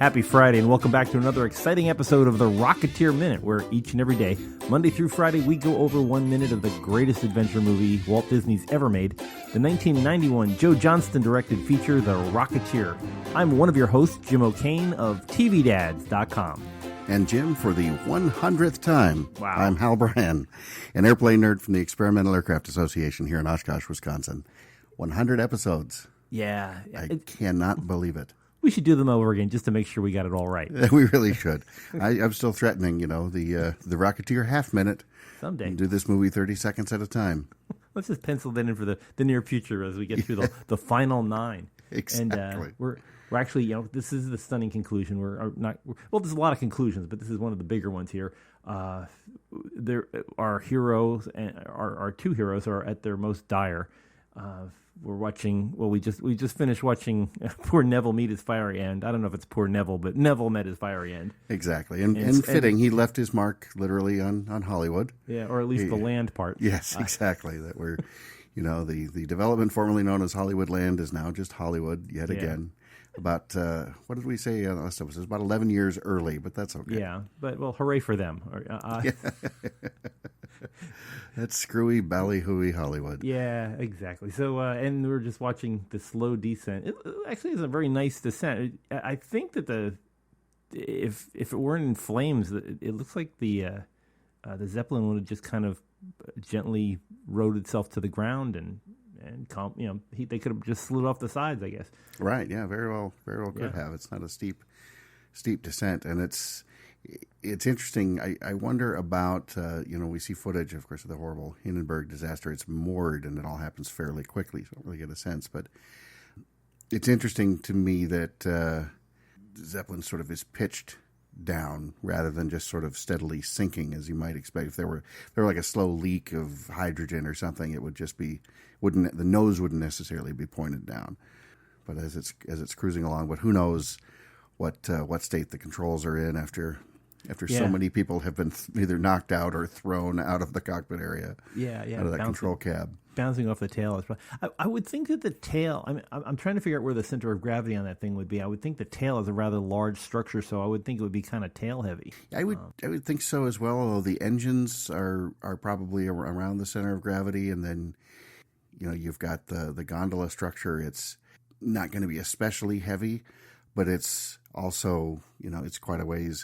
Happy Friday, and welcome back to another exciting episode of the Rocketeer Minute, where each and every day, Monday through Friday, we go over 1 minute of the greatest adventure movie Walt Disney's ever made, the 1991 Joe Johnston-directed feature, The Rocketeer. I'm one of your hosts, Jim O'Kane of TVDads.com. And Jim, for the 100th time, Wow. I'm Hal Brand, an airplane nerd from the Experimental Aircraft Association here in Oshkosh, Wisconsin. 100 episodes. Yeah. I cannot believe it. We should do them over again just to make sure we got it all right. We really should. I'm still threatening, the Rocketeer half minute. Someday. And do this movie 30 seconds at a time. Let's just pencil that in for the near future as we get through the final 9. Exactly. And we're actually, this is the stunning conclusion. There's a lot of conclusions, but this is one of the bigger ones here. Our heroes, our two heroes, are at their most dire. We're watching. Well, we just finished watching poor Neville meet his fiery end. I don't know if it's poor Neville, but Neville met his fiery end. Exactly, and fitting. He left his mark literally on Hollywood. Yeah, or at least the land part. Yes, exactly. That we're, the development formerly known as Hollywood Land is now just Hollywood yet again. About what did we say last episode? It was about 11 years early, but that's okay. Yeah, but hooray for them. That's screwy, ballyhooey Hollywood. Yeah, exactly. So, and we're just watching the slow descent. It actually is a very nice descent. I think that if it weren't in flames, it looks like the Zeppelin would have just kind of gently rode itself to the ground and they could have just slid off the sides, I guess. Right. Yeah. Very well could have. It's not a steep descent, and it's interesting. I wonder about, we see footage, of course, of the horrible Hindenburg disaster. It's moored, and it all happens fairly quickly, so I don't really get a sense. But it's interesting to me that Zeppelin sort of is pitched down rather than just sort of steadily sinking, as you might expect. If there were like a slow leak of hydrogen or something, it would just be the nose wouldn't necessarily be pointed down. But as it's cruising along, but who knows what state the controls are in after so many people have been either knocked out or thrown out of the cockpit area. Out of that control cab. Bouncing off the tail. I would think that the tail, I'm trying to figure out where the center of gravity on that thing would be. I would think the tail is a rather large structure, so I would think it would be kind of tail heavy. I would think so as well, although the engines are probably around the center of gravity, and then you've got the gondola structure. It's not going to be especially heavy, but it's also, it's quite a ways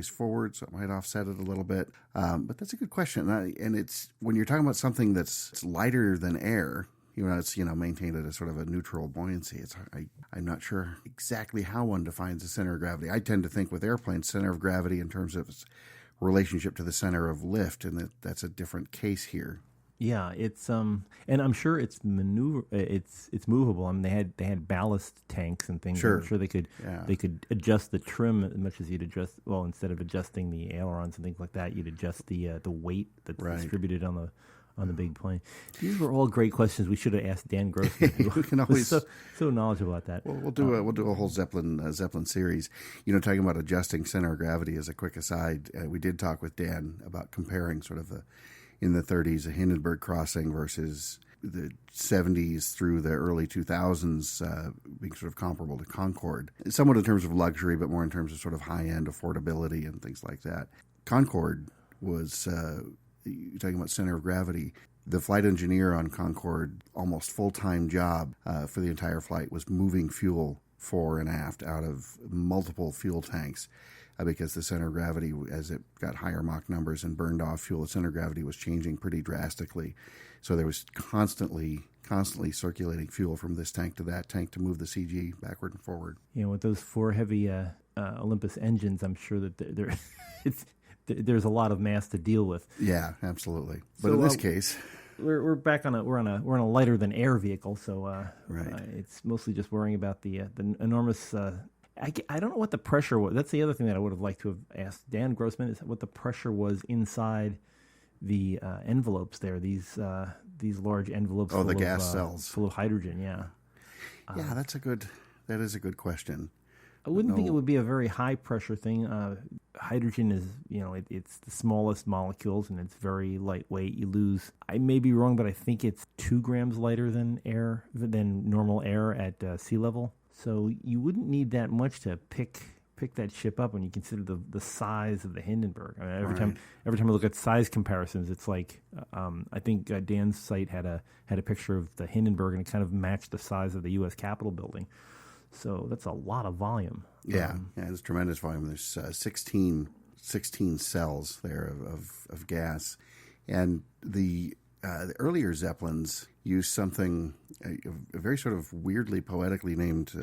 forward, so it might offset it a little bit. But that's a good question. And it's, when you're talking about something that's lighter than air, it's, maintained at a sort of a neutral buoyancy. I'm not sure exactly how one defines the center of gravity. I tend to think with airplanes, center of gravity in terms of its relationship to the center of lift, and that's a different case here. Yeah, it's and I'm sure it's it's movable. I mean, they had ballast tanks and things. Sure. I'm sure they could adjust the trim as much as you'd adjust. Well, instead of adjusting the ailerons and things like that, you'd adjust the weight that's distributed on the big plane. These were all great questions. We should have asked Dan Grossman, who can always was so knowledgeable about that. Well, we'll do a whole Zeppelin series. Talking about adjusting center of gravity as a quick aside. We did talk with Dan about comparing sort of in the 30s, a Hindenburg crossing versus the 70s through the early 2000s being sort of comparable to Concorde, somewhat in terms of luxury, but more in terms of sort of high-end affordability and things like that. Concorde was, you're talking about center of gravity, the flight engineer on Concorde, almost full-time job for the entire flight, was moving fuel fore and aft out of multiple fuel tanks. Because the center of gravity, as it got higher Mach numbers and burned off fuel, the center of gravity was changing pretty drastically. So there was constantly circulating fuel from this tank to that tank to move the CG backward and forward. With those 4 heavy Olympus engines, I'm sure that there's a lot of mass to deal with. Yeah, absolutely. But in this case, we're back on we're on a lighter than air vehicle, so it's mostly just worrying about the enormous. I don't know what the pressure was. That's the other thing that I would have liked to have asked Dan Grossman, is what the pressure was inside the envelopes there. These large envelopes. The gas cells full of hydrogen. Yeah. That is a good question. I wouldn't think it would be a very high pressure thing. Hydrogen is, it's the smallest molecules and it's very lightweight. You lose, I may be wrong, but I think it's 2 grams lighter than normal air at sea level. So you wouldn't need that much to pick pick that ship up when you consider the size of the Hindenburg. I mean, every Right. time I look at size comparisons, it's like I think Dan's site had a picture of the Hindenburg, and it kind of matched the size of the U.S. Capitol building. So that's a lot of volume. Yeah, it's tremendous volume. There's 16 cells there of gas, and the earlier Zeppelins used something, a very sort of weirdly poetically named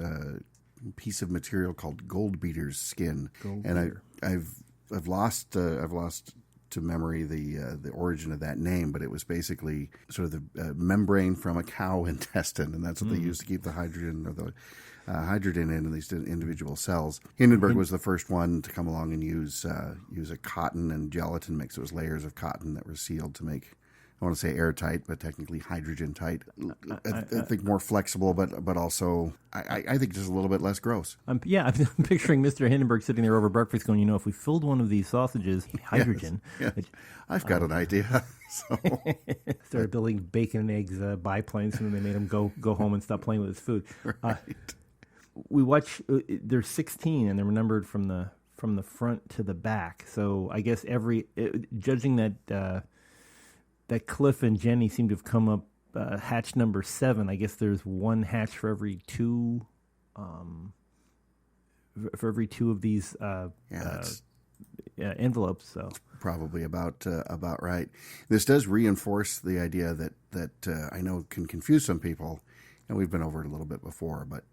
piece of material called goldbeaters skin. And I've lost to memory the origin of that name, but it was basically sort of the membrane from a cow intestine, and that's what they used to keep the hydrogen or the hydrogen in these individual cells. Hindenburg was the first one to come along and use a cotton and gelatin mix. It was layers of cotton that were sealed to make, I want to say airtight, but technically hydrogen tight. I think more flexible, but also I think just a little bit less gross. I'm picturing Mr. Hindenburg sitting there over breakfast going, if we filled one of these sausages hydrogen. Yes. I've got an idea. So started building bacon and eggs biplanes, and then they made him go home and stop playing with his food. Right. We watch. There's 16, and they're numbered from the front to the back. So I guess judging that Cliff and Jenny seem to have come up hatch number 7. I guess there's one hatch for every two of these envelopes. So probably about right. This does reinforce the idea that I know can confuse some people, and we've been over it a little bit before. But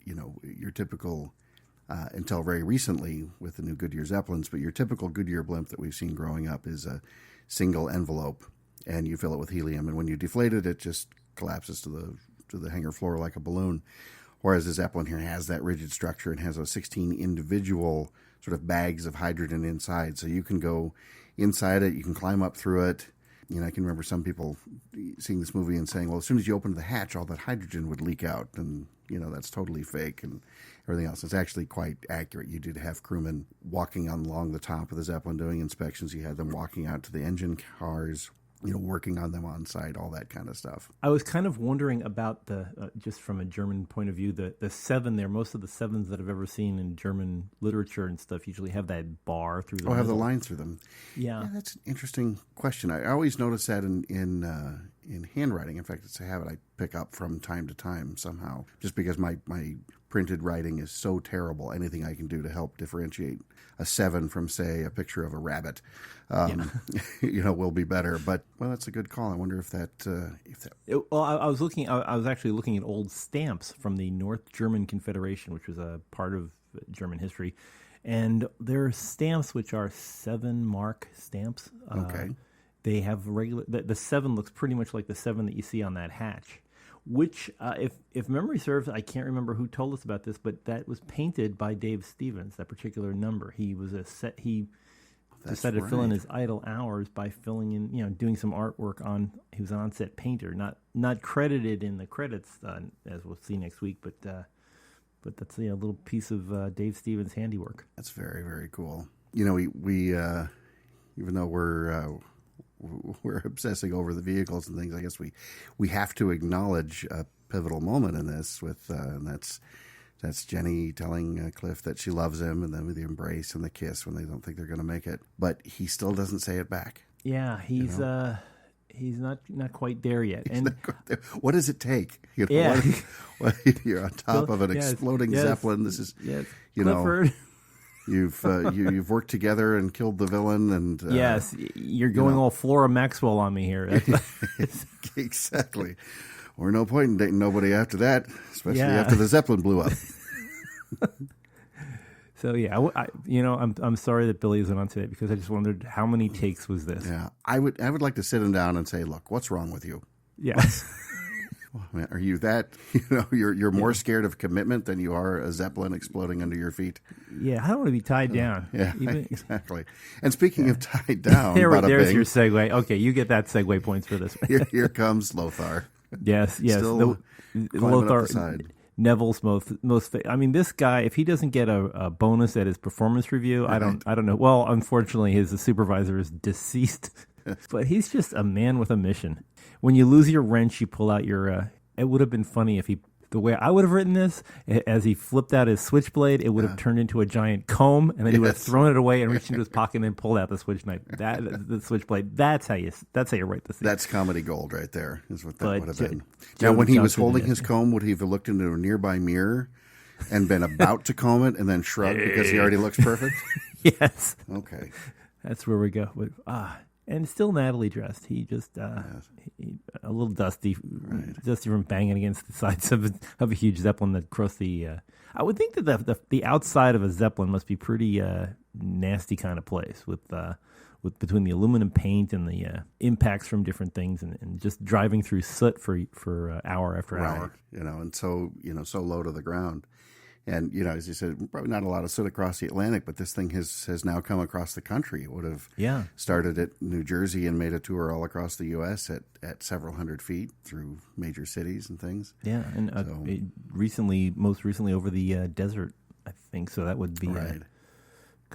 your typical until very recently with the new Goodyear Zeppelins, but your typical Goodyear blimp that we've seen growing up is a single envelope, and you fill it with helium, and when you deflate it, it just collapses to the hangar floor like a balloon. Whereas the Zeppelin here has that rigid structure and has those 16 individual sort of bags of hydrogen inside. So you can go inside it, you can climb up through it. I can remember some people seeing this movie and saying, well, as soon as you open the hatch, all that hydrogen would leak out. And, that's totally fake and everything else. It's actually quite accurate. You did have crewmen walking along the top of the Zeppelin doing inspections. You had them walking out to the engine cars, working on them on site, all that kind of stuff. I was kind of wondering about just from a German point of view, the 7 there. Most of the 7s that I've ever seen in German literature and stuff usually have that bar through the have the line through them. Yeah, that's an interesting question. I always notice that in handwriting. In fact, it's a habit I pick up from time to time somehow, just because my printed writing is so terrible. Anything I can do to help differentiate a 7 from, say, a picture of a rabbit, will be better. But that's a good call. I wonder if that. I was actually looking at old stamps from the North German Confederation, which was a part of German history, and there are stamps which are 7 mark stamps. Okay. They have regular. The 7 looks pretty much like the 7 that you see on that hatch. Which, if memory serves, I can't remember who told us about this, but that was painted by Dave Stevens. That particular number, he decided to fill in his idle hours by filling in, doing some artwork on. He was an on-set painter, not credited in the credits, as we'll see next week. But that's a little piece of Dave Stevens' handiwork. That's very, very cool. We even though we're obsessing over the vehicles and things, I guess we have to acknowledge a pivotal moment in this with and that's Jenny telling Cliff that she loves him, and then with the embrace and the kiss when they don't think they're going to make it, but he still doesn't say it back. Yeah, he's not quite there yet. And what does it take? Yeah. You're on top of an exploding Zeppelin. This is Clifford. You've worked together and killed the villain, and yes, you're going all Flora Maxwell on me here. Exactly. Or no point in dating nobody after that, especially after the Zeppelin blew up. So I'm sorry that Billy isn't on today, because I just wondered how many takes was this. Yeah, I would like to sit him down and say, look, what's wrong with you? Yeah. Are you that, you're more scared of commitment than you are a Zeppelin exploding under your feet? Yeah, I don't want to be tied down. Yeah, exactly. And speaking of tied down, there's your segue. Okay, you get that segue points for this. Here comes Lothar. Yes. Still Lothar, up the side. Neville's most. I mean, this guy, if he doesn't get a bonus at his performance review, I don't know. Well, unfortunately, his supervisor is deceased, but he's just a man with a mission. When you lose your wrench, you pull out your. It would have been funny if he the way I would have written this, as he flipped out his switchblade, it would have turned into a giant comb, and then he would have thrown it away and reached into his pocket and then pulled out the the switchblade. That's how you write the scene. That's comedy gold right there, is what that But would have been. Joe Now, when he was Johnson holding did his it. comb, would he have looked into a nearby mirror and been about to comb it and then shrugged because he already looks perfect? Yes, Okay. that's where we go. But, and still Natalie dressed. He just he, a little dusty from banging against the sides of a huge Zeppelin that crossed the. I would think that the outside of a Zeppelin must be pretty nasty kind of place with between the aluminum paint and the impacts from different things and just driving through soot for hour after hour. And so low to the ground. And, as you said, probably not a lot of soot across the Atlantic, but this thing has now come across the country. It would have started at New Jersey and made a tour all across the U.S. at several hundred feet through major cities and things. Yeah, and most recently over the desert, I think. So that would be kind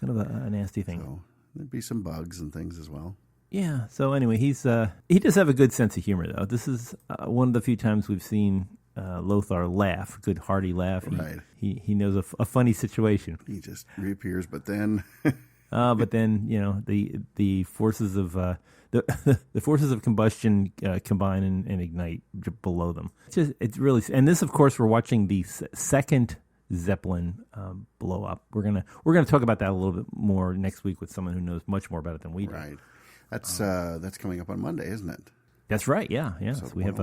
of a nasty thing. So there'd be some bugs and things as well. Yeah. So anyway, he does have a good sense of humor, though. This is one of the few times we've seen Lothar laugh, good hearty laugh. He knows a funny situation. He just reappears, but then the forces of the forces of combustion combine and ignite below them. It's really, and this, of course, we're watching the second Zeppelin blow up. We're gonna talk about that a little bit more next week with someone who knows much more about it than we do. Right. That's coming up on Monday, isn't it? That's right. Yeah. So we have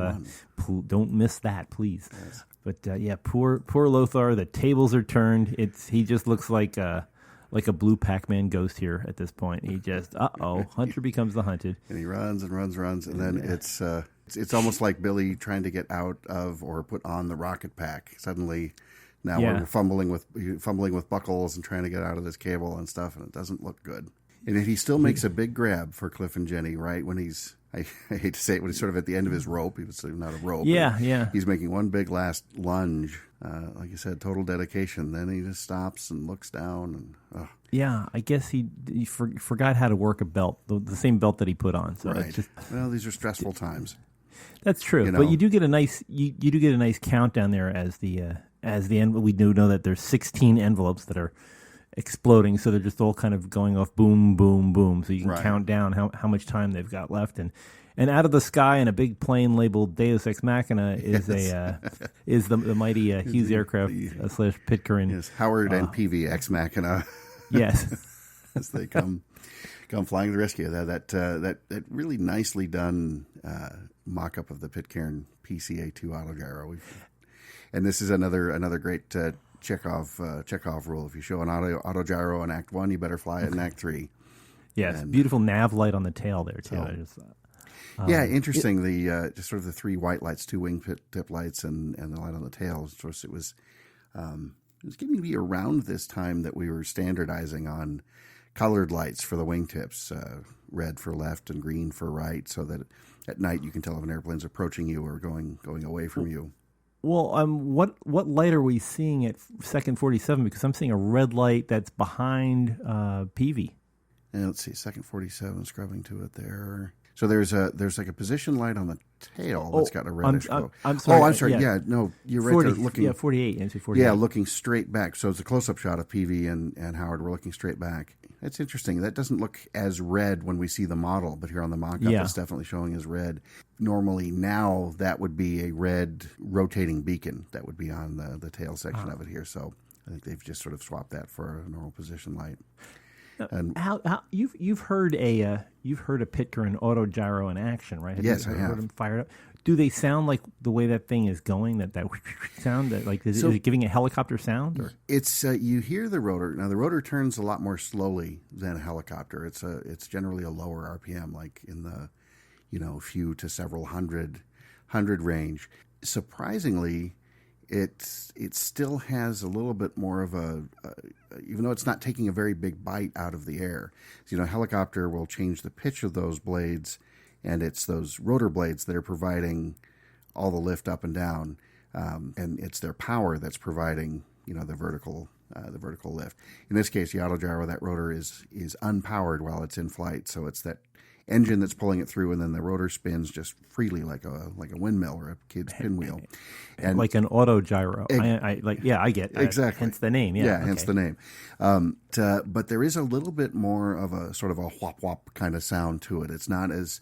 don't miss that, please. Yes. But poor Lothar. The tables are turned. He just looks like a blue Pac-Man ghost here at this point. He just Hunter becomes the hunted, and he runs and runs, and then it's almost like Billy trying to get out of or put on the rocket pack. Suddenly, now we're fumbling with buckles and trying to get out of this cable and stuff, and it doesn't look good. And he still makes a big grab for Cliff and Jenny, right? When he's, I hate to say it, when he's sort of at the end of his rope. He was not a rope. Yeah. He's making one big last lunge. Like you said, total dedication. Then he just stops and looks down. And yeah, I guess he forgot how to work a belt, the same belt that he put on. So right. Well, these are stressful times. That's true. But you do get a nice countdown there as the end. We do know that there's 16 envelopes that are exploding, so they're just all kind of going off boom, boom, boom. So you can count down how much time they've got left, and out of the sky in a big plane labeled Deus Ex Machina is is the mighty Hughes aircraft / Pitcairn. Yes, Howard and PV Ex Machina. Yes, as they come flying to the rescue. That really nicely done mock-up of the Pitcairn PCA-2 autogyro. And this is another great. Chekhov rule. If you show an autogyro in Act 1, you better fly it in Act 3. Yes, beautiful nav light on the tail there too. Interesting. The just sort of the three white lights, two wing tip lights, and the light on the tail. Of course, it was getting to be around this time that we were standardizing on colored lights for the wingtips, red for left and green for right, so that at night you can tell if an airplane's approaching you or going away from you. Well, what light are we seeing at second 47? Because I'm seeing a red light that's behind PV. And let's see, second 47, scrubbing to it there. So there's like a position light on the tail that's got a reddish glow. I'm sorry. Oh, I'm sorry. Yeah, no, you're right. 40, there looking. Yeah, 48. 48. Yeah, looking straight back. So it's a close-up shot of PV and Howard. We're looking straight back. That's interesting. That doesn't look as red when we see the model, but here on the mock-up, it's definitely showing as red. Normally, now that would be a red rotating beacon that would be on the tail section of it here. So I think they've just sort of swapped that for a normal position light. And how you've heard a Pitcairn autogyro in action, right? Yes, I have. Heard them fired up. Do they sound like the way that thing is going? That sound? That like is it giving a helicopter sound? Or? It's you hear the rotor. Now the rotor turns a lot more slowly than a helicopter. It's generally a lower RPM, like in the few to several hundred range. Surprisingly, it still has a little bit more of a even though it's not taking a very big bite out of the air. So, helicopter will change the pitch of those blades, and it's those rotor blades that are providing all the lift up and down, and it's their power that's providing the vertical lift. In this case, the autogyro, that rotor is unpowered while it's in flight, so it's that engine that's pulling it through, and then the rotor spins just freely like a windmill or a kid's pinwheel, and like an autogyro. I get exactly. Hence the name. Yeah, hence the name. But there is a little bit more of a sort of a whop whop kind of sound to it. It's not as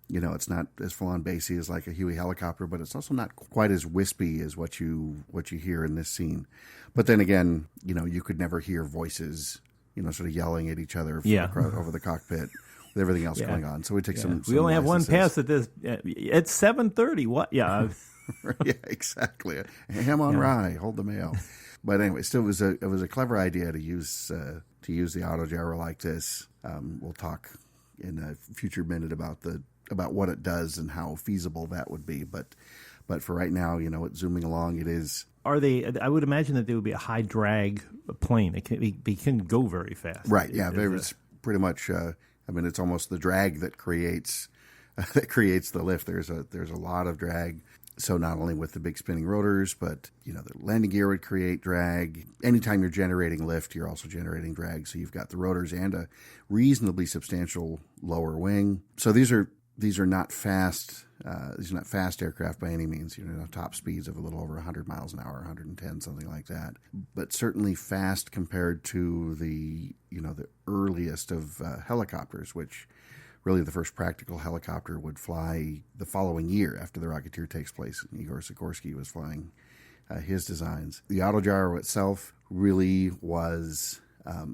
it's not as full on bassy as like a Huey helicopter, but it's also not quite as wispy as what you hear in this scene. But then again, you could never hear voices, sort of yelling at each other over the cockpit with everything else going on. So we take some. We only have one pass at this. It's 7:30. What? Yeah. Yeah, exactly. Ham on rye, hold the mail. But anyway, still, it was a clever idea to use the autogyro like this. We'll talk in a future minute about what it does and how feasible that would be. But for right now, it's zooming along. It is. Are they? I would imagine that they would be a high drag plane. They can go very fast. Right. Yeah. It's pretty much. It's almost the drag that creates the lift. There's a lot of drag. So not only with the big spinning rotors, but the landing gear would create drag. Anytime you're generating lift, you're also generating drag. So you've got the rotors and a reasonably substantial lower wing. So these are not fast. These are not fast aircraft by any means. Top speeds of a little over 100 miles an hour, 110, something like that. But certainly fast compared to the earliest of helicopters, which really the first practical helicopter would fly the following year after the Rocketeer takes place. Igor Sikorsky was flying his designs. The autogyro itself really was,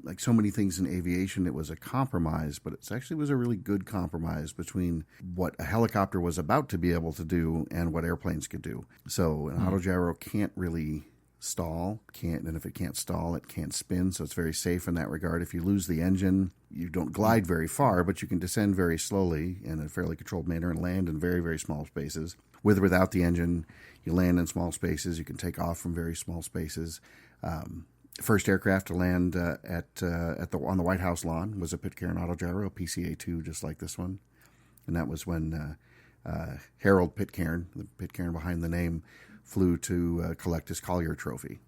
like so many things in aviation, it was a compromise, but it actually was a really good compromise between what a helicopter was about to be able to do and what airplanes could do. So an autogyro can't really stall, and if it can't stall, it can't spin, so it's very safe in that regard. If you lose the engine, you don't glide very far, but you can descend very slowly in a fairly controlled manner and land in very, very small spaces. With or without the engine, you land in small spaces. You can take off from very small spaces. First aircraft to land on the White House lawn was a Pitcairn autogyro, a PCA-2, just like this one, and that was when Harold Pitcairn, the Pitcairn behind the name, flew to collect his Collier Trophy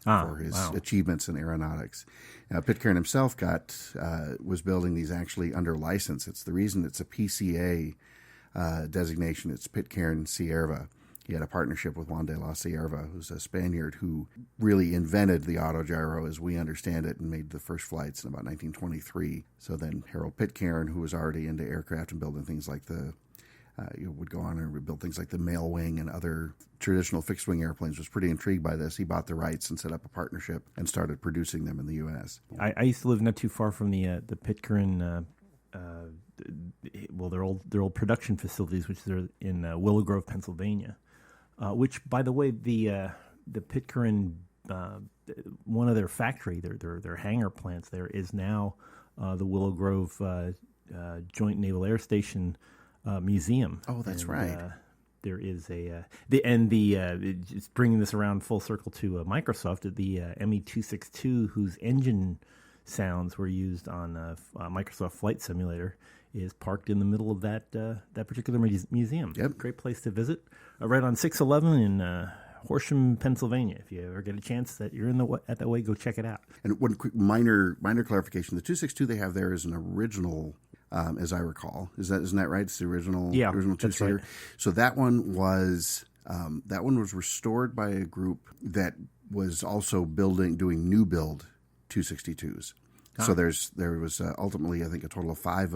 for his achievements in aeronautics. Pitcairn himself was building these actually under license. It's the reason it's a PCA designation. It's Pitcairn Sierva. He had a partnership with Juan de la Sierva, who's a Spaniard who really invented the autogyro as we understand it and made the first flights in about 1923. So then Harold Pitcairn, who was already into aircraft and building things like would go on and build things like the mail wing and other traditional fixed-wing airplanes, was pretty intrigued by this. He bought the rights and set up a partnership and started producing them in the U.S. I used to live not too far from the Pitcairn, their old production facilities, which are in Willow Grove, Pennsylvania. Which, by the way, the Pitcairn, one of their factory, their hangar plants there is now the Willow Grove Joint Naval Air Station Museum. Oh, that's right. There is just bringing this around full circle to Microsoft, the ME-262, whose engine sounds were used on Microsoft Flight Simulator, is parked in the middle of that particular museum. Yep. Great place to visit. Right on 611 in Horsham, Pennsylvania. If you ever get a chance that you're at that way, go check it out. And one quick minor clarification: the 262 they have there is an original, as I recall. Isn't that right? It's the original two-seater. Right. So that one was restored by a group that was also doing new build 262s. So there was ultimately, I think, a total of five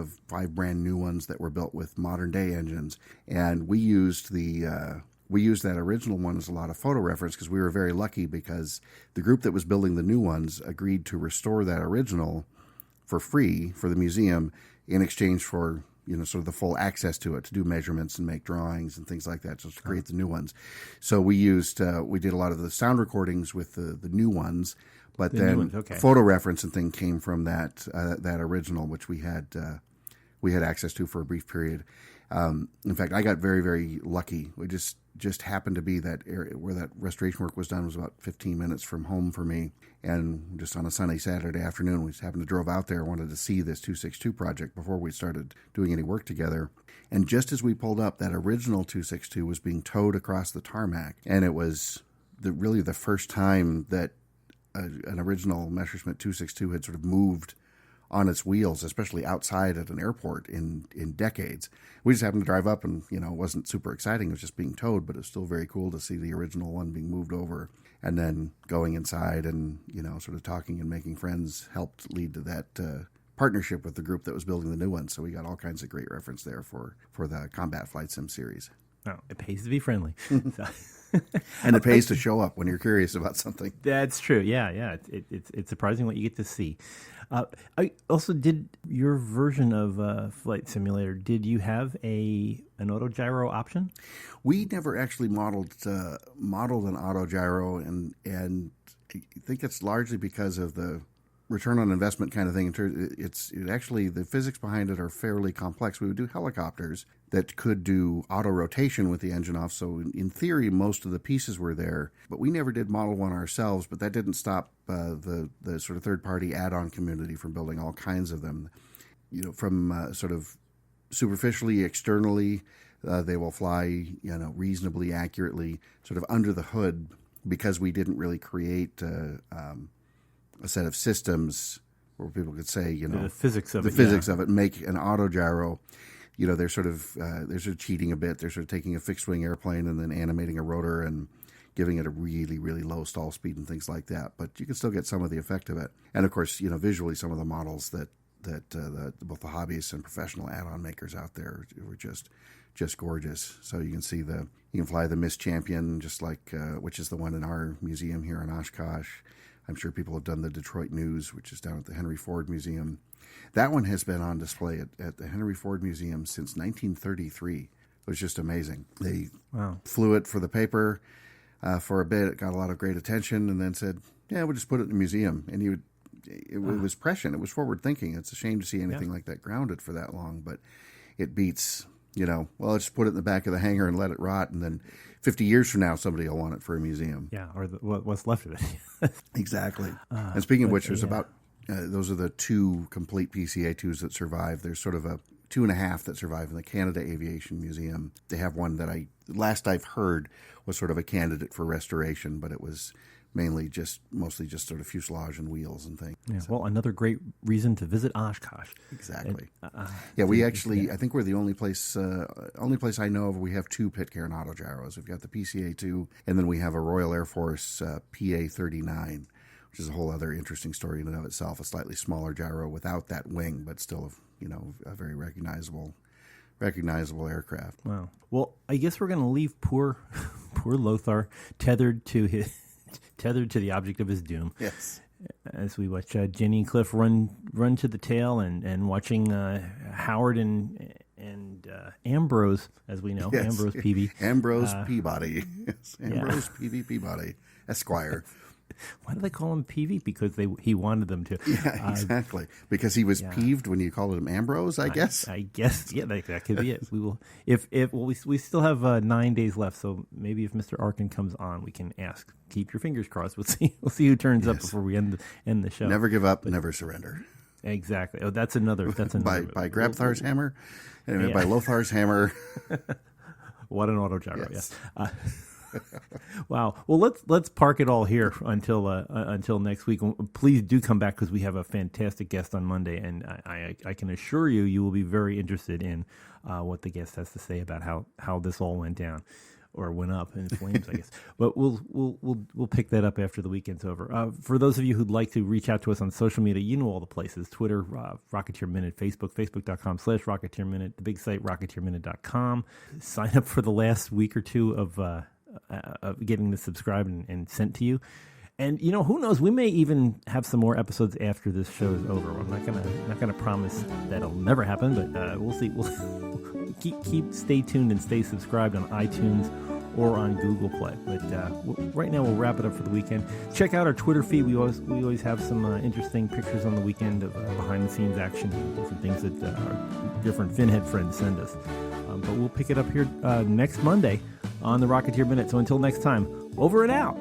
brand new ones that were built with modern day engines, and we used that original one as a lot of photo reference because we were very lucky because the group that was building the new ones agreed to restore that original for free for the museum in exchange for sort of the full access to it to do measurements and make drawings and things like that, just to create the new ones. So we did a lot of the sound recordings with the new ones. But then photo reference and thing came from that original, which we had access to for a brief period. In fact, I got very, very lucky. We just happened to be that area where that restoration work was done was about 15 minutes from home for me. And just on a sunny Saturday afternoon, we just happened to drove out there, wanted to see this 262 project before we started doing any work together. And just as we pulled up, that original 262 was being towed across the tarmac. And it was really the first time that an original Messerschmitt 262 had sort of moved on its wheels, especially outside at an airport in decades. We just happened to drive up and, it wasn't super exciting. It was just being towed, but it's still very cool to see the original one being moved over. And then going inside and, sort of talking and making friends helped lead to that partnership with the group that was building the new one. So we got all kinds of great reference there for the Combat Flight Sim series. Oh, it pays to be friendly. And it pays to show up when you're curious about something. That's true. Yeah. It's surprising what you get to see. I also did your version of Flight Simulator. Did you have an autogyro option? We never actually modeled an autogyro, and I think it's largely because of the return on investment kind of thing. It actually, the physics behind it are fairly complex. We would do helicopters that could do auto rotation with the engine off. So in theory, most of the pieces were there, but we never did model one ourselves. But that didn't stop the sort of third party add-on community from building all kinds of them. From sort of superficially, externally, they will fly, reasonably accurately, sort of under the hood, because we didn't really create a set of systems where people could say, the physics of it, make an autogyro. They're sort of cheating a bit. They're sort of taking a fixed-wing airplane and then animating a rotor and giving it a really, really low stall speed and things like that. But you can still get some of the effect of it. And of course, visually, some of the models that both the hobbyists and professional add-on makers out there were just gorgeous. So you can fly the Miss Champion, just like which is the one in our museum here in Oshkosh. I'm sure people have done the Detroit News, which is down at the Henry Ford Museum. That one has been on display at the Henry Ford Museum since 1933. It was just amazing. They flew it for the paper for a bit. It got a lot of great attention, and then said, "Yeah, we'll just put it in the museum." And it was prescient. It was forward thinking. It's a shame to see anything like that grounded for that long, but it beats. Well, let's put it in the back of the hangar and let it rot, and then 50 years from now, somebody will want it for a museum. Yeah, or what's left of it. Exactly. And speaking of which, there's about those are the 2 complete PCA2s that survive. There's sort of a 2.5 that survive in the Canada Aviation Museum. They have one that last I've heard was sort of a candidate for restoration, but it was mostly just sort of fuselage and wheels and things. Yeah, well, another great reason to visit Oshkosh. Exactly. We actually, I think we're the only place I know of where we have 2 Pitcairn autogyros. We've got the PCA-2, and then we have a Royal Air Force PA-39, which is a whole other interesting story in and of itself. A slightly smaller gyro without that wing, but still, a very recognizable aircraft. Wow. Well, I guess we're going to leave poor Lothar tethered to the object of his doom. Yes. As we watch Jenny and Cliff run to the tail and watching Howard and Ambrose, as we know, yes. Ambrose Peavy. Ambrose Peabody. Yes. Ambrose Peabody, Esquire. Why do they call him Peavy? Because he wanted them to. Yeah, exactly. Because he was peeved when you called him Ambrose, I guess. I guess, yeah, that could be it. We will, we still have 9 days left, so maybe if Mr. Arkin comes on, we can ask. Keep your fingers crossed. We'll see who turns up before we end the show. Never give up, never surrender. Exactly. Oh, that's another. by Grabthar's hammer, anyway, by Lothar's hammer. What an autogyro! Yes. Wow. Well, let's park it all here until next week. Please do come back because we have a fantastic guest on Monday, and I can assure you will be very interested in what the guest has to say about how this all went down. Or went up in flames, I guess. But we'll pick that up after the weekend's over. For those of you who'd like to reach out to us on social media, you know all the places: Twitter, Rocketeer Minute, Facebook, facebook.com/Rocketeer Minute, the big site, rocketeerminute.com. Sign up for the last week or two of getting this subscribed and sent to you. And who knows? We may even have some more episodes after this show is over. I'm not gonna promise that'll never happen, but we'll see. We'll keep stay tuned and stay subscribed on iTunes or on Google Play. But right now we'll wrap it up for the weekend. Check out our Twitter feed. We always have some interesting pictures on the weekend of behind the scenes action, different things that our different Finhead friends send us. But we'll pick it up here next Monday on the Rocketeer Minute. So until next time, over and out.